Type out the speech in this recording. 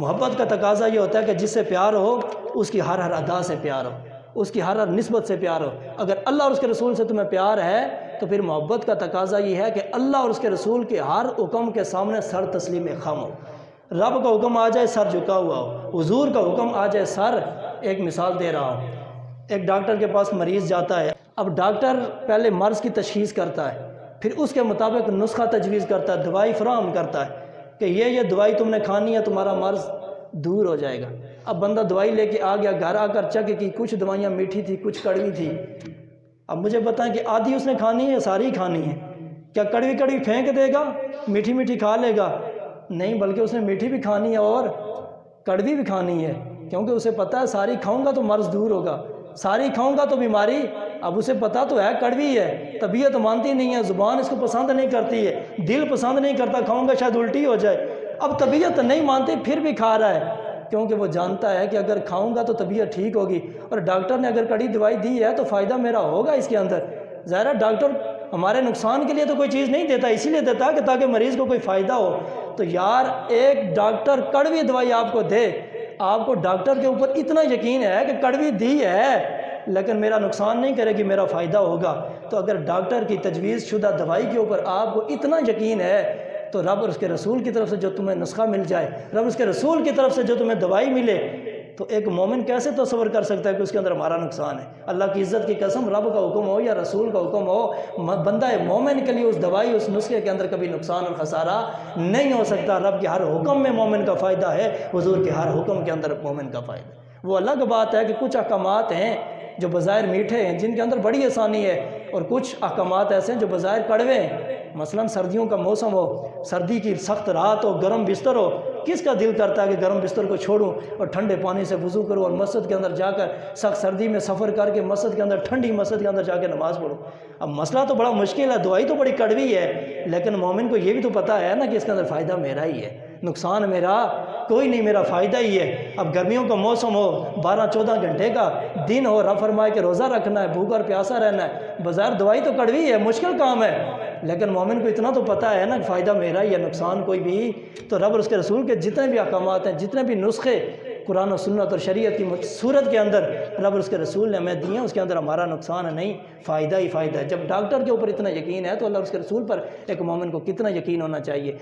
محبت کا تقاضا یہ ہوتا ہے کہ جس سے پیار ہو اس کی ہر ادا سے پیار ہو، اس کی ہر نسبت سے پیار ہو۔ اگر اللہ اور اس کے رسول سے تمہیں پیار ہے تو پھر محبت کا تقاضا یہ ہے کہ اللہ اور اس کے رسول کے ہر حکم کے سامنے سر تسلیم خم ہو۔ رب کا حکم آ جائے سر جھکا ہوا ہو، حضور کا حکم آ جائے سر۔ ایک مثال دے رہا ہوں، ایک ڈاکٹر کے پاس مریض جاتا ہے، اب ڈاکٹر پہلے مرض کی تشخیص کرتا ہے، پھر اس کے مطابق نسخہ تجویز کرتا ہے، دوائی فراہم کرتا ہے کہ یہ دوائی تم نے کھانی ہے، تمہارا مرض دور ہو جائے گا۔ اب بندہ دوائی لے کے آ گیا، گھر آ کر چیک کی، کچھ دوائیاں میٹھی تھی، کچھ کڑوی تھی۔ اب مجھے بتائیں کہ آدھی اس نے کھانی ہے یا ساری کھانی ہے؟ کیا کڑوی کڑوی پھینک دے گا، میٹھی میٹھی کھا لے گا؟ نہیں، بلکہ اس نے میٹھی بھی کھانی ہے اور کڑوی بھی کھانی ہے، کیونکہ اسے پتہ ہے ساری کھاؤں گا تو مرض دور ہوگا، ساری کھاؤں گا تو بیماری۔ اب اسے پتہ تو ہے کڑوی ہے، طبیعت مانتی نہیں ہے، زبان اس کو پسند نہیں کرتی ہے، دل پسند نہیں کرتا، کھاؤں گا شاید الٹی ہو جائے۔ اب طبیعت نہیں مانتی پھر بھی کھا رہا ہے، کیونکہ وہ جانتا ہے کہ اگر کھاؤں گا تو طبیعت ٹھیک ہوگی، اور ڈاکٹر نے اگر کڑی دوائی دی ہے تو فائدہ میرا ہوگا اس کے اندر۔ ظاہر ہے ڈاکٹر ہمارے نقصان کے لیے تو کوئی چیز نہیں دیتا، اسی لیے دیتا ہے کہ تاکہ مریض کو کوئی فائدہ ہو۔ تو یار ایک ڈاکٹر کڑوی دوائی آپ کو دے، آپ کو ڈاکٹر کے اوپر اتنا یقین ہے کہ کڑوی دی ہے لیکن میرا نقصان نہیں کرے گی، میرا فائدہ ہوگا، تو اگر ڈاکٹر کی تجویز شدہ دوائی کے اوپر آپ کو اتنا یقین ہے تو رب اور اس کے رسول کی طرف سے جو تمہیں نسخہ مل جائے، رب اس کے رسول کی طرف سے جو تمہیں دوائی ملے، تو ایک مومن کیسے تصور کر سکتا ہے کہ اس کے اندر ہمارا نقصان ہے؟ اللہ کی عزت کی قسم، رب کا حکم ہو یا رسول کا حکم ہو، بندہ مومن کے لیے اس دوائی اس نسخے کے اندر کبھی نقصان اور خسارہ نہیں ہو سکتا۔ رب کے ہر حکم میں مومن کا فائدہ ہے، حضور کے ہر حکم کے اندر مومن کا فائدہ ہے۔ وہ الگ بات ہے کہ کچھ احکامات ہیں جو بظاہر میٹھے ہیں، جن کے اندر بڑی آسانی ہے، اور کچھ احکامات ایسے ہیں جو بظاہر کڑوے ہیں۔ مثلا سردیوں کا موسم ہو، سردی کی سخت رات ہو، گرم بستر ہو، کس کا دل کرتا ہے کہ گرم بستر کو چھوڑوں اور ٹھنڈے پانی سے وضو کروں اور مسجد کے اندر جا کر سخت سردی میں سفر کر کے مسجد کے اندر ٹھنڈی مسجد کے اندر جا کے نماز پڑھوں؟ اب مسئلہ تو بڑا مشکل ہے، دوائی تو بڑی کڑوی ہے، لیکن مومن کو یہ بھی تو پتہ ہے نا کہ اس کے اندر فائدہ میرا ہی ہے، نقصان میرا کوئی نہیں، میرا فائدہ ہی ہے۔ اب گرمیوں کا موسم ہو، 12-14 گھنٹے کا دن ہو، رب فرمائے کہ روزہ رکھنا ہے، بھوکا اور پیاسا رہنا ہے، بظاہر دوائی تو کڑوی ہے، مشکل کام ہے، لیکن مومن کو اتنا تو پتہ ہے نا کہ فائدہ میرا ہی ہے، نقصان کوئی بھی۔ تو رب اور اس کے رسول کے جتنے بھی احکامات ہیں، جتنے بھی نسخے قرآن و سنت اور شریعت کی صورت کے اندر رب اور اس کے رسول نے ہمیں دیے ہیں، اس کے اندر ہمارا نقصان ہے نہیں، فائدہ ہی فائدہ ہے۔ جب ڈاکٹر کے اوپر اتنا یقین ہے تو اللہ اور اس کے رسول پر ایک مومن کو کتنا یقین ہونا چاہیے۔